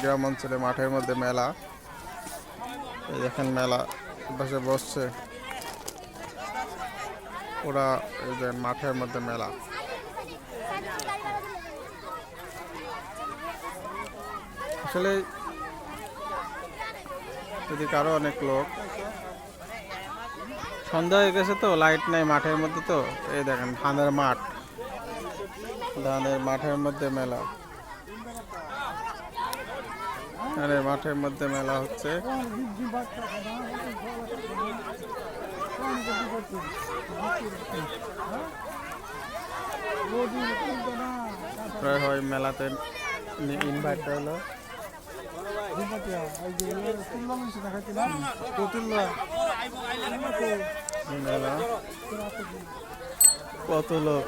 গ্রাম অঞ্চলে মাঠের মধ্যে মেলা। এই দেখেন মেলা বসে বসছে ওরা, এই যে মাঠের মধ্যে মেলা। আসলে এদিকে আরো অনেক লোক। সন্ধ্যা হয়ে গেছে তো, লাইট নাই মাঠের মধ্যে তো। এই দেখেন ধানের মাঠ, ধানের মাঠের মধ্যে মেলা। আরে মাঠের মধ্যে মেলা হচ্ছে। প্রায় হয় মেলাতে ইনভাইট হলো। মেলা কত লোক।